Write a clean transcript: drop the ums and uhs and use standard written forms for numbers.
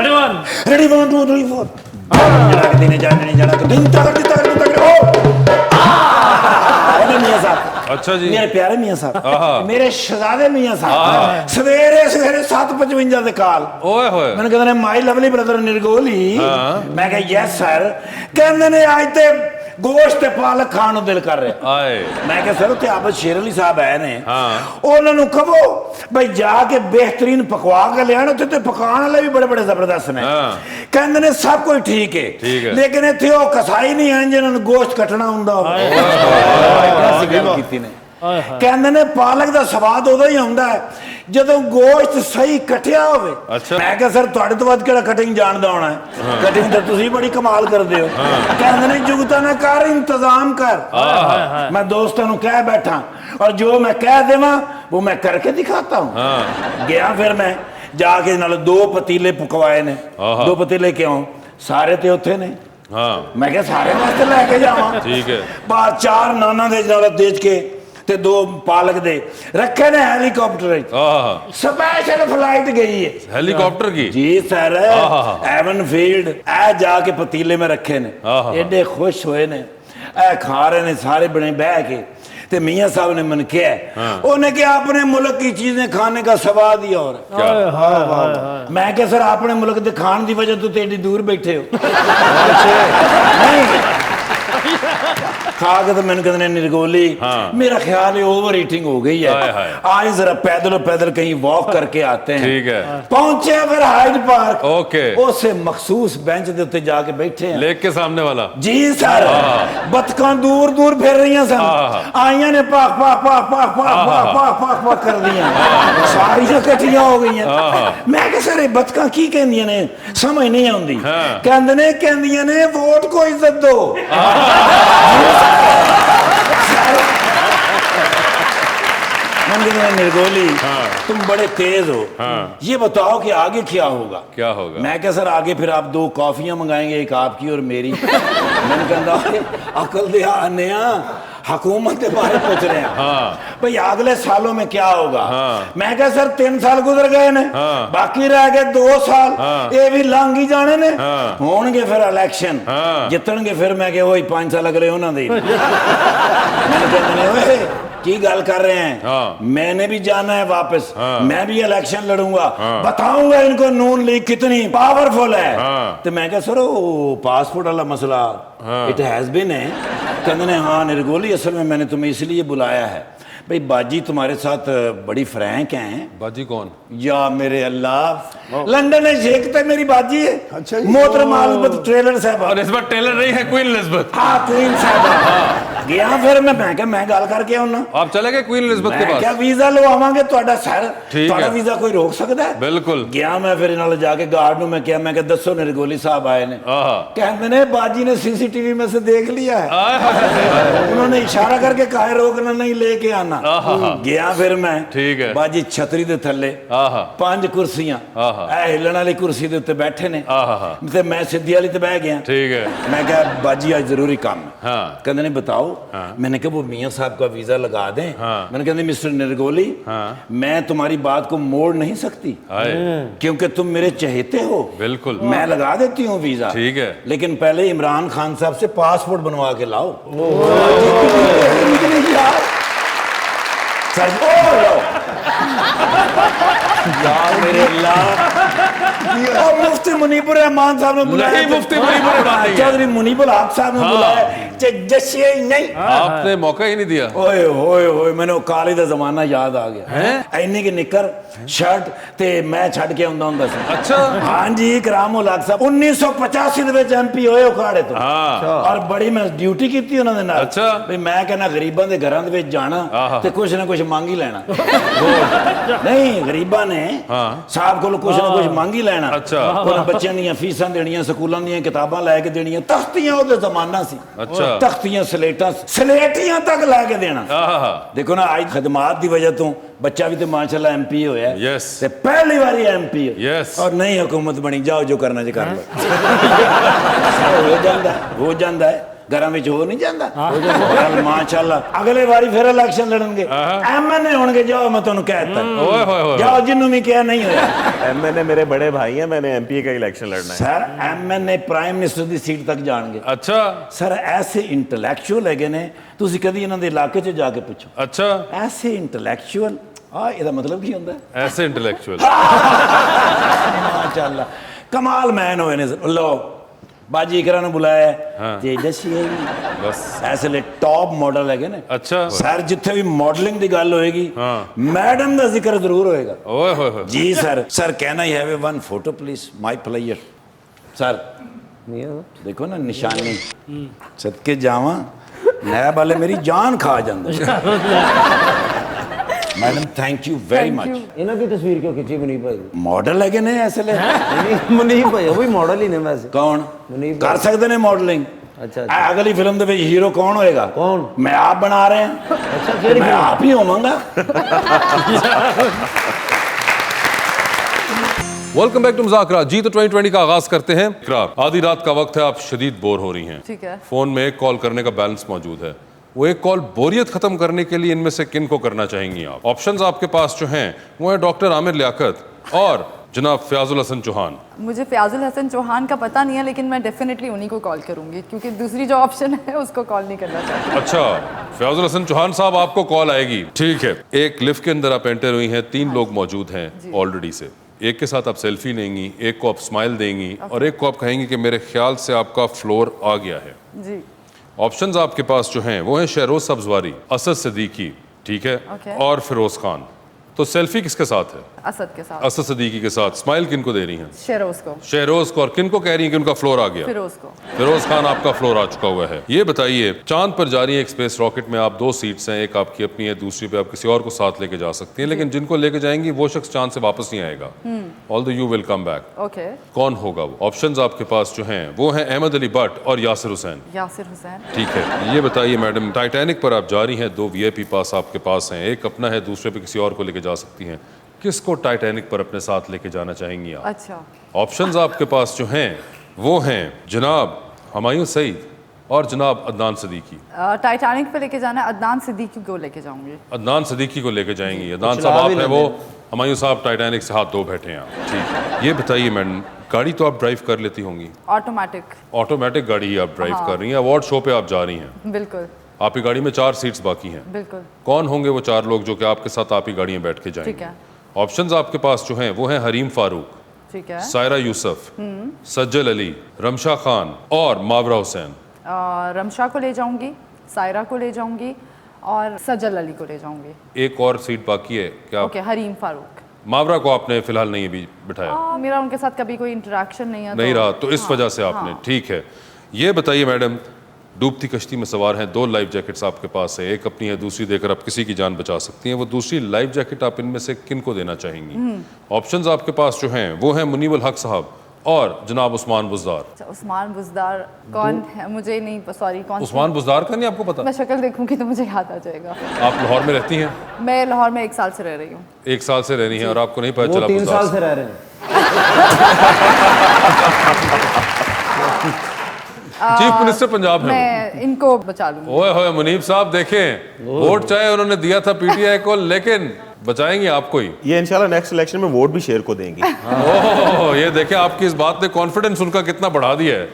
Ready one ready 1 2 3 4 जरा के दिन जाने नहीं जाना तो दिन तक ओ मियां साहब। अच्छा जी, मेरे प्यारे मियां साहब, मेरे शहजादे मियां साहब, सवेरे सवेरे 7:55 ਦੇ ਕਾਲ ਓਏ ਹੋਏ ਮੈਨੂੰ ਕਹਿੰਦੇ ਨੇ ਮਾਈ ਲਵਲੀ ਬ੍ਰਦਰ ਨਿਰਗੋਲੀ। ਮੈਂ ਕਿਹਾ ਯੈਸ ਸਰ। ਕਹਿੰਦੇ ਨੇ ਅੱਜ ਤੇ ਗੋਸ਼ਤ ਤੇ ਪਾਲਕ ਖਾਣ ਨੂੰ ਦਿਲ ਕਰ ਰਿਹਾ। ਆਏ ਮੈਂ ਕਿਹਾ ਸਰ ਉੱਥੇ ਆਬਦ ਸ਼ੇਰ ਅਲੀ ਸਾਹਿਬ ਆਏ ਨੇ, ਉਹਨਾਂ ਨੂੰ ਕਹੋ ਬਈ ਜਾ ਕੇ ਬਿਹਤਰੀਨ ਪਕਵਾ ਕੇ ਲਿਆਣ, ਉੱਥੇ ਤੇ ਪਕਾਉਣ ਵਾਲੇ ਵੀ ਬੜੇ ਬੜੇ ਜ਼ਬਰਦਸਤ ਨੇ। ਕਹਿੰਦੇ ਨੇ ਸਭ ਕੁਝ ਠੀਕ ਹੈ ਲੇਕਿਨ ਇੱਥੇ ਉਹ ਕਸਾਈ ਨਹੀਂ ਹਨ ਜਿਨ੍ਹਾਂ ਨੂੰ ਗੋਸ਼ਤ ਕੱਟਣਾ ਹੁੰਦਾ ਹੋਵੇ। ਕੀਤੀ ਨੇ ਕਹਿੰਦੇ ਨੇ ਪਾਲਕ ਦਾ ਸਵਾਦ ਉਦੋਂ ਹੀ ਆਉਂਦਾ ਹੈ ਜਦੋਂ ਗੋਸ਼ਤ ਸਹੀ ਕਟਿਆ ਹੋਵੇ। ਮੈਂ ਕਿਹਾ ਸਰ ਤੁਹਾਡੇ ਤੋਂ ਵੱਧ ਕਿਹੜਾ ਕਟਿੰਗ ਜਾਣਦਾ ਹੋਣਾ ਹੈ, ਕਟਿੰਗ ਤਾਂ ਤੁਸੀਂ ਬੜੀ ਕਮਾਲ ਕਰਦੇ ਹੋ। ਕਹਿੰਦੇ ਨੇ ਜੁਗਤਾ ਨਾ ਕਰ ਇੰਤਜ਼ਾਮ ਕਰ। ਮੈਂ ਦੋਸਤਾਂ ਨੂੰ ਕਹਿ ਬੈਠਾ और जो मैं कह देवा वो मैं करके दिखाता हूँ। गया फिर मैं जाके नाल 2 पतीले पकवाए ने। 2 पतीले क्यों? सारे ते उत्थे ने। मैं क्या सारे वास्ते लेके जावा? ठीक है। बाहर 4 नाना दे नाल बेच के ते 2 पालक दे रखे ने हेलीकॉप्टर। स्पेशल फ्लाइट गई है हेलीकॉप्टर की। जी सर, एवन फील्ड ए जाके पतीले में रखे ने। एडे खुश हुए ने, ए खा रहे ने सारे बने बह के। ते मियां साहब ने मन किया, उन्हें क्या अपने मुल्क की चीजें खाने का स्वाद ही और मैं क्या सर अपने मुल्क के खान की वजह तो एडी दूर बैठे हो। नहीं खा के तो मैंने कहते निर्गोली मेरा ख्याल है ओवर ईटिंग हो गई है, आज जरा पैदल पैदल कहीं वॉक करके आते हैं। ठीक है। पहुंचे फिर हाइड पार्क। ओके। उसे मखसूस बेंच के उत्ते जाके बैठे हैं, लेक के सामने वाला। जी सर। बतखां दूर दूर फिर रही सन, आइया ने पाक पाक पाक पाक पाक पाक पाक पाक पाक कर दिया, सारियां इकट्ठियां हो गई। मैं कहा सर बतखां की कहंदियां ने समझ नहीं आउंदी। कहंदियां ने वोट को इज्जत दो। निर्गोली तुम बड़े तेज हो, ये बताओ कि आगे क्या होगा? क्या होगा? मैं क्या सर आगे फिर आप 2 कॉफियां मंगाएंगे, एक आपकी और मेरी। मैंने कहा अकल दे आने हुकूमत के बारे पूछ रहे हैं भाई अगले सालों में क्या होगा। मैं क्या सर 3 साल गुजर गए ने, बाकी रह गए 2 साल, ये भी लंघ ही जाने ने। होंगे फिर इलेक्शन, जितणगे फिर मैं क्या वही 5 साल अगले उन्होंने की गल कर रहे हैं। मैंने भी जाना है वापस, मैं भी इलेक्शन लड़ूंगा, बताऊंगा इनको नून लीग कितनी पावरफुल है। तो मैं क्या सर पासपोर्ट वाला मसला इट हैज बीन है। कहते ने हाँ निर्गोली असल में मैंने तुम्हें इसलिए बुलाया है भाई बाजी तुम्हारे साथ बड़ी फ्रैंक हैं। बाजी कौन? या मेरे अल्लाह, लंदन में शेखते मेरी बाजी है। अच्छा, मोहतरमा एलिज़ाबेथ टेलर साहब। एलिज़ाबेथ टेलर नहीं है, क्वीन एलिज़ाबेथ। हाँ क्वीन साहब। गया फिर मैं गल करके आउना। आप चले गए क्वीन एलिज़ाबेथ के पास? क्या वीजा लवावांगे ਤੁਹਾਡਾ सर, ਤੁਹਾਡਾ वीजा कोई रोक सकता है? बिल्कुल। गया मैं फिर इन्होंने जाके गार्ड ਨੂੰ मैं क्या दसो निर्गोली साहब आए ने। कहते ने बाजी ने सीसीटीवी में से देख लिया है, उन्होंने इशारा करके कहा रोकना नहीं, लेके आना। गया फिर मैं, ठीक है, बाजी छतरी दे थल्ले 5 कुर्सियां, हिलन वाली कुर्सी दे उत्ते बैठे ने ते मैं सीधी वाली ते बह गया। ठीक है। मैं कहा बाजी आज जरूरी काम है। कहते ने बताओ। मैंने कहा वो मियां साहब का वीजा लगा दें। मैंने कहते मिस्टर निर्गोली मैं तुम्हारी बात को मोड़ नहीं सकती क्योंकि तुम मेरे चहेते हो। बिल्कुल। मैं लगा देती हूँ वीजा, ठीक है, लेकिन पहले इमरान खान साहब से पासपोर्ट बनवा के लाओ। यार मेरे अल्लाह, मुफ्ती मुनीबुर रहमान साहब ने बुलाया। नहीं मुफ्ती मुनीबुर रहमान, चौधरी मुनीबुल हक साहब ने बुलाया। जैसे नहीं आपने मौका ही नहीं दिया। ओए होए होए मैंने काली दा जमाना याद आ गया। इन्नी की निकर शर्ट ते मैं छड़ के आंदा हुंदा सी। अच्छा। हां जी करामुल हक साहब 1985 दे विच एमपी होए उखाड़े तो। और बड़ी मैं ड्यूटी कीती उन्हां दे नाल। अच्छा। भी मैं कहना गरीबां दे घरां दे विच जाना ते कुछ ना कुछ मंग ही लेना। नहीं गरीबां ने साहब कोल कुछ ना कुछ मंग ही लेना। अच्छा। उन्हां बच्चों दी फीसां देणियां, स्कूलां दी किताबां लै के देणियां, तख्तियां ओदे जमाना सी। अच्छा। तख्तियां सलेटियां तक लैके देना। देखो ना आज खदमात की वजह तो बच्चा भी तो माशाल्लाह एमपी होया। यस। ते पहली बारी एमपी हो। यस। और नई हुकूमत बनी, जाओ जो करना जी कर लो। हो जाता है। घरां विच हो नहीं जांदा चल माशाअल्लाह अगले बारी फिर इलेक्शन लड़नगे एमएनए होणगे जाओ मैं तुहानू कहता ओए होए होए जाओ जिन्नू भी कहा नहीं होया एमएनए मेरे बड़े भाई हैं, मैंने एमपी का इलेक्शन लड़ना है। सर एमएनए प्राइम मिनिस्टर की सीट तक जाणगे अच्छा सर ऐसे इंटलैक्चुअल है ने तुसी कदी इन्हां दे इलाके च जाके पूछो अच्छा ऐसे इंटलैक्चुअल ਇਹਦਾ मतलब की होंदा है ऐसे इंटेलेक्चुअल माशाअल्लाह कमाल मैन होए ने लो बाजी इकरा ने बुलाया ते दसिए बस ऐसे टॉप मॉडल है ने अच्छा सर जिथे भी मॉडलिंग की गल होएगी मैडम का जिक्र जरूर होएगा ओए होए होए जी sir sir can I have a one photo please my player sir देखो ना निशानी सदके जावा नैब वाले मेरी जान खा जांदे madam thank you very much इन्हों की तस्वीर क्यों खिंची मुनीब भाई मॉडल है ने ऐसे ले मुनीब भाई वो भी मॉडल ही ने वैसे कौन मुनीब कर सकते ने मॉडलिंग अच्छा अगली फिल्म दे विच हीरो कौन होएगा कौन मैं आप बना रहे हैं अच्छा केड़ी मैं आप ही होवांगा वेलकम बैक टू मुज़ाकरा जी। तो 2020 का आगाज करते हैं। इकरार, आधी रात का वक्त है, आप शदीद बोर हो रही हैं। ठीक है। फोन में एक कॉल करने का बैलेंस मौजूद है। वो एक कॉल बोरियत खत्म करने के लिए इनमें से किन को करना चाहेंगी आप? ऑप्शंस आपके पास जो हैं वो है डॉक्टर आमिर लियाकत और जनाब फयाजुल हसन चौहान। मुझे फयाजुल हसन चौहान का पता नहीं है, लेकिन मैं डेफिनेटली उन्हीं को कॉल करूंगी, क्योंकि दूसरी जो ऑप्शन है उसको कॉल नहीं करना चाहती। अच्छा, फयाजुल हसन चौहान साहब आपको कॉल आएगी। ठीक है, एक लिफ्ट के अंदर आप एंटर हुई हैं, 3 लोग मौजूद हैं ऑलरेडी से। एक के साथ आप सेल्फी लेंगी, एक को आप स्माइल देंगी और एक को आप कहेंगी कि मेरे ख्याल से आपका फ्लोर आ गया है। जी। ऑप्शंस आपके पास जो हैं वो हैं शहरोज सब्जवारी, असद सिद्दीकी, ठीक है, Okay. और फिरोज खान। तो सेल्फी किसके साथ है? असद के साथ। असद सिद्दीकी के साथ। स्माइल किन को दे रही हैं? शेरोज को। शहरोज को। और किन को कह रही हैं कि उनका फ्लोर आ गया? फिरोज को। फिरोज खान आपका फ्लोर आ चुका हुआ है। ये बताइए, चांद पर जा रही है एक स्पेस रॉकेट में, आप 2 सीट्स हैं, एक आपकी अपनी है, दूसरी पे आप किसी और को साथ लेके जा सकती हैं, लेकिन जिनको लेके जाएंगी वो शख्स चांद से वापस नहीं आएगा, although you will come back. Okay. कौन होगा वो? ऑप्शंस आपके पास जो हैं वो हैं अहमद अली भट्ट और यासिर हुसैन। यासिर हुसैन। ठीक है, ये बताइए मैडम, टाइटैनिक पर आप जा रही हैं, 2 VIP पास आपके पास हैं, एक अपना है, दूसरे पे किसी और को लेके जा सकती हैं। किसको टाइटैनिक पर अपने साथ लेके जाना चाहेंगी आप? अच्छा। ऑप्शंस आपके पास जो हैं वो हैं जनाब हुमायूं सईद और जनाब अदनान सिद्दीकी। टाइटैनिक पे लेके जाना है, अदनान सिद्दीकी को लेके जाऊंगी। अदनान सिद्दीकी को लेके जाएंगी। अदनान साहब आप हैं वो, हुमायूं साहब टाइटैनिक से हाथ 2 बैठे हैं। ठीक है, ये बताइए मैडम, गाड़ी तो आप ड्राइव कर लेती होंगी? ऑटोमेटिक। ऑटोमेटिक गाड़ी ही आप ड्राइव कर रही हैं। अवार्ड शो पे आप जा रही हैं, बिल्कुल आपकी गाड़ी में 4 सीट्स बाकी हैं। बिल्कुल। कौन होंगे वो 4 लोग जो कि आपके साथ आपकी गाड़ी में बैठ के जाएंगे? ठीक है। ऑप्शंस आपके पास जो हैं वो हैं हरीम फारूक, ठीक है। सायरा यूसुफ, सज्जल अली, रमशा खान और मावरा हुसैन। रमशा को ले जाऊंगी, सायरा को ले जाऊंगी और सज्जल अली को ले जाऊंगी। एक और सीट बाकी है क्या? ओके, हरीम फारूक। मावरा को आपने फिलहाल नहीं अभी बिठाया? मेरा उनके साथ कभी कोई इंटरेक्शन नहीं है, नहीं रहा, तो इस वजह से आपने। ठीक है, ये बताइए मैडम, डूबती कश्ती में सवार हैं, 2 लाइफ जैकेट्स आपके पास है, एक अपनी है, दूसरी देकर आप किसी की जान बचा सकती हैं। वो दूसरी लाइफ जैकेट आप इनमें से किन को देना चाहेंगी? ऑप्शंस आपके पास जो हैं वो हैं मुनीबुल हक साहब और जनाब उस्मान बुज़दार। अच्छा, उस्मान बुज़दार कौन है? मुझे नहीं, सॉरी, कौन? उस्मान बुज़दार का नहीं आपको पता? मैं शक्ल देखूंगी तो मुझे याद आ जाएगा। आप लाहौर में रहती हैं? मैं लाहौर में 1 साल से रह रही हूँ। 1 साल से रहनी है और आपको नहीं पता वो चला? 3 बुज़दार साल से रह रहे हैं। चीफ मिनिस्टर पंजाब है मैं इनको बचा लूंगी। वो। ओए होए मुनीब साहब, देखें, वोट चाहे उन्होंने दिया था PTI को, लेकिन बचाएंगे आपको ही। ये इंशाल्लाह नेक्स्ट इलेक्शन में वोट भी शेर को देंगी। ओह, ये देखें, आपकी इस बात ने कॉन्फिडेंस उनका कितना बढ़ा दिया है।